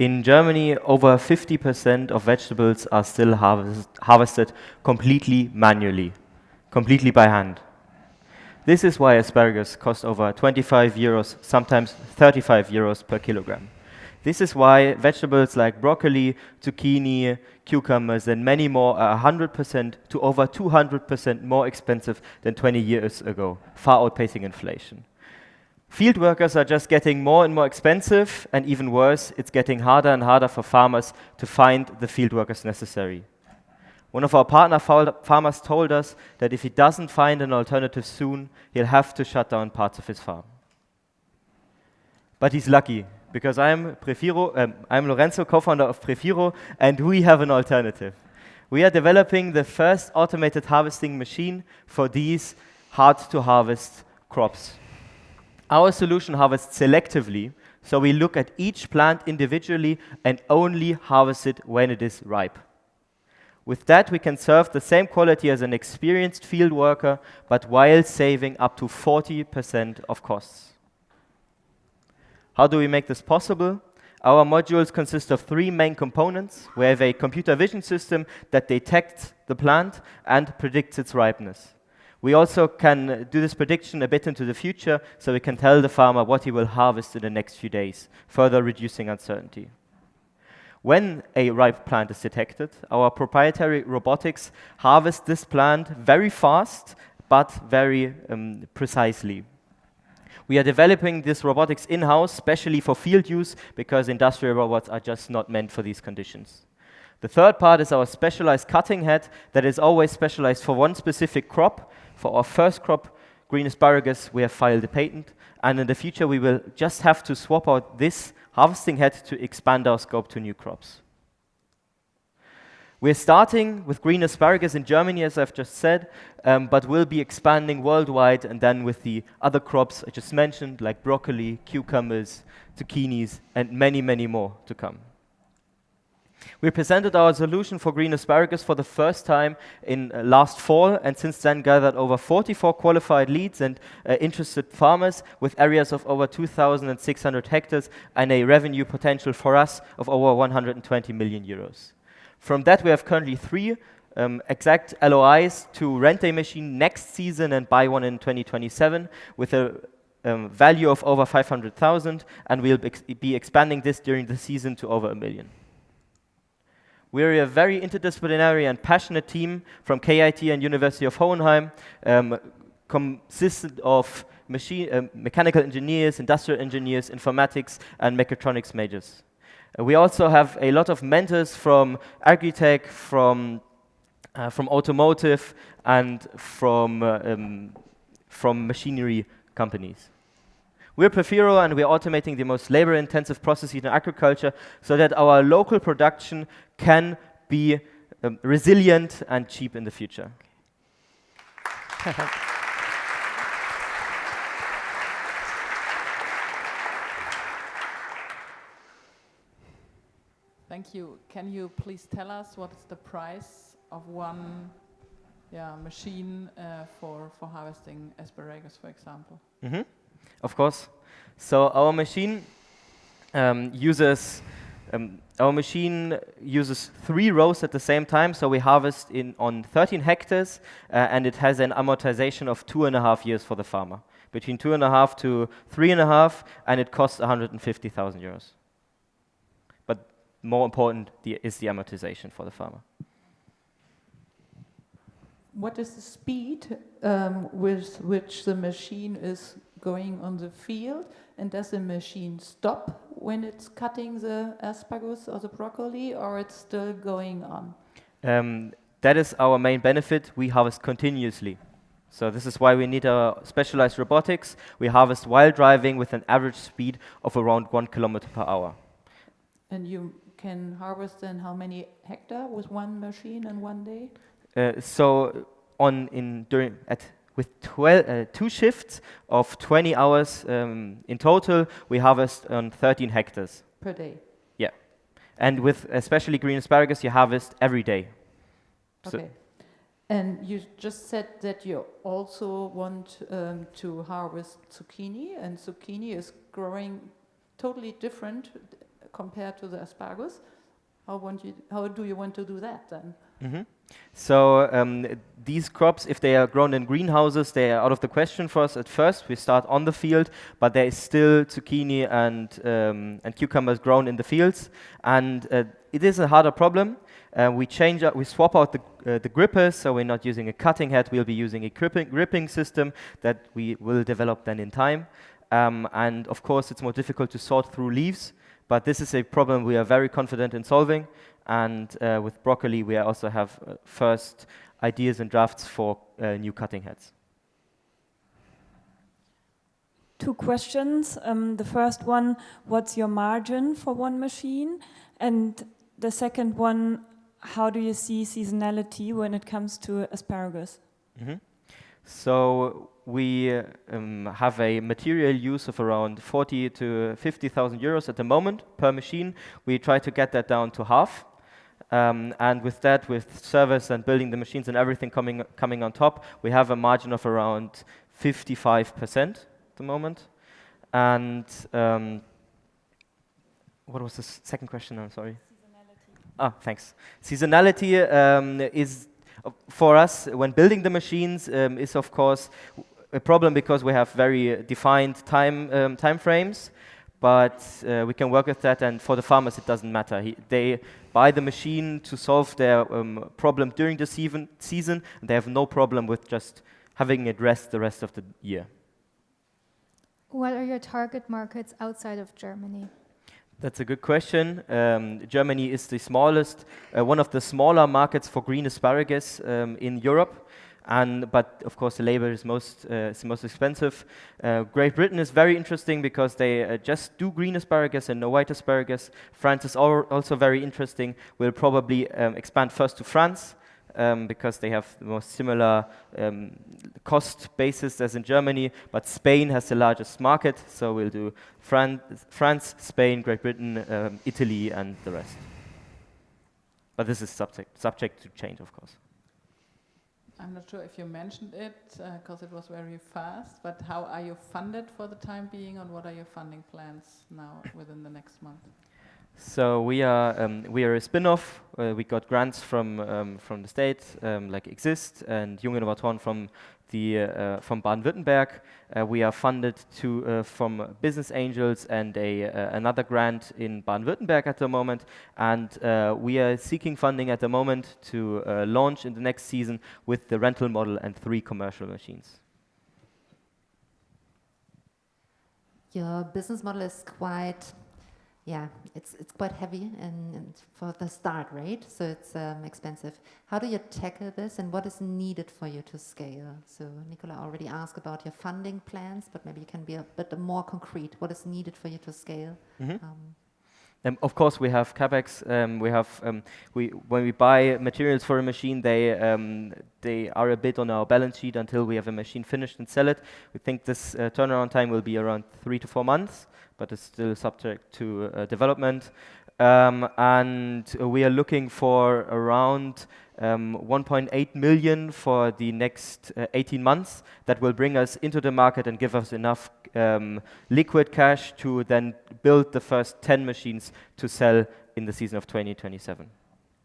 In Germany, over 50% of vegetables are still harvested completely manually, completely by hand. This is why asparagus cost over 25 euros, sometimes 35 euros per kilogram. This is why vegetables like broccoli, zucchini, cucumbers, and many more are 100% to over 200% more expensive than 20 years ago, far outpacing inflation. Field workers are just getting more and more expensive, and even worse, it's getting harder and harder for farmers to find the field workers necessary. One of our partner farmers told us that if he doesn't find an alternative soon, he'll have to shut down parts of his farm. But he's lucky, because I'm Lorenzo, co-founder of Prefiro, and we have an alternative. We are developing the first automated harvesting machine for these hard-to-harvest crops. Our solution harvests selectively, so we look at each plant individually and only harvest it when it is ripe. With that, we can serve the same quality as an experienced field worker, but while saving up to 40% of costs. How do we make this possible? Our modules consist of 3 main components. We have a computer vision system that detects the plant and predicts its ripeness. We also can do this prediction a bit into the future, so we can tell the farmer what he will harvest in the next few days, further reducing uncertainty. When a ripe plant is detected, our proprietary robotics harvest this plant very fast, but very precisely. We are developing this robotics in-house, especially for field use, because industrial robots are just not meant for these conditions. The third part is our specialized cutting head that is always specialized for one specific crop. For our first crop, green asparagus, we have filed a patent, and in the future we will just have to swap out this harvesting head to expand our scope to new crops. We're starting with green asparagus in Germany, as I've just said, but we'll be expanding worldwide, and then with the other crops I just mentioned, like broccoli, cucumbers, zucchinis, and many, many more to come. We presented our solution for green asparagus for the first time in last fall, and since then gathered over 44 qualified leads and interested farmers with areas of over 2,600 hectares and a revenue potential for us of over 120 million euros. From that, we have currently 3 exact LOIs to rent a machine next season and buy one in 2027 with a value of over 500,000, and we'll be expanding this during the season to over 1 million. We're a very interdisciplinary and passionate team from KIT and University of Hohenheim, consisted of mechanical engineers, industrial engineers, informatics, and mechatronics majors. We also have a lot of mentors from agri-tech, from automotive, and from machinery companies. We're Prefiro, and we're automating the most labor-intensive processes in agriculture so that our local production can be resilient and cheap in the future. Thank you. Can you please tell us what is the price of one machine for harvesting asparagus, for example? Mm-hmm. Of course. So our machine uses 3 rows at the same time. So we harvest on 13 hectares, and it has an amortization of 2.5 years for the farmer, between 2.5 to 3.5, and it costs 150,000 euros. But more important is the amortization for the farmer. What is the speed with which the machine is going on the field, and does the machine stop when it's cutting the asparagus or the broccoli, or it's still going on? That is our main benefit. We harvest continuously. So this is why we need our specialized robotics. We harvest while driving with an average speed of around 1 kilometer per hour. And you can harvest then how many hectares with one machine in one day? With 2 shifts of 20 hours in total, we harvest on 13 hectares. Per day? Yeah. And with especially green asparagus, you harvest every day. Okay. And you just said that you also want to harvest zucchini, and zucchini is growing totally different compared to the asparagus. How do you want to do that then? So these crops, if they are grown in greenhouses, they are out of the question for us at first. We start on the field, but there is still zucchini and cucumbers grown in the fields, and it is a harder problem. We swap out the grippers, so we're not using a cutting head. We'll be using a gripping system that we will develop then in time. And of course, it's more difficult to sort through leaves, but this is a problem we are very confident in solving. And with broccoli, we also have first ideas and drafts for new cutting heads. 2 questions. The first one, what's your margin for one machine? And the second one, how do you see seasonality when it comes to asparagus? So we have a material use of around 40 to 50,000 euros at the moment per machine. We try to get that down to half. And with that, with service and building the machines and everything coming on top, we have a margin of around 55% at the moment. And what was the second question? I'm sorry. Seasonality. Thanks. Seasonality is, for us, when building the machines, is of course a problem because we have very defined time frames. But we can work with that, and for the farmers it doesn't matter. They buy the machine to solve their problem during the season, and they have no problem with just having it rest the rest of the year. What are your target markets outside of Germany? That's a good question. Germany is the smallest, one of the smaller markets for green asparagus in Europe. But of course the labor is most expensive. Great Britain is very interesting because they just do green asparagus and no white asparagus. France is also very interesting. We'll probably expand first to France because they have the most similar cost basis as in Germany. But Spain has the largest market, so we'll do France, Spain, Great Britain, Italy, and the rest. But this is subject to change, of course. I'm not sure if you mentioned it, because it was very fast, but how are you funded for the time being, and what are your funding plans now within the next month? So we are a spin-off. We got grants from the state, like Exist and Junge Innovatoren from Baden-Württemberg. We are funded from business angels and another grant in Baden-Württemberg at the moment, and we are seeking funding at the moment to launch in the next season with the rental model and 3 commercial machines. Your business model is quite, it's quite heavy and for the start, right? So it's expensive. How do you tackle this, and what is needed for you to scale? So Nicola already asked about your funding plans, but maybe you can be a bit more concrete. What is needed for you to scale? Of course, we have capex. When we buy materials for a machine, they are a bit on our balance sheet until we have a machine finished and sell it. We think this turnaround time will be around 3 to 4 months, but it's still subject to development. And we are looking for around 1.8 million for the next 18 months. That will bring us into the market and give us enough liquid cash to then build the first 10 machines to sell in the season of 2027.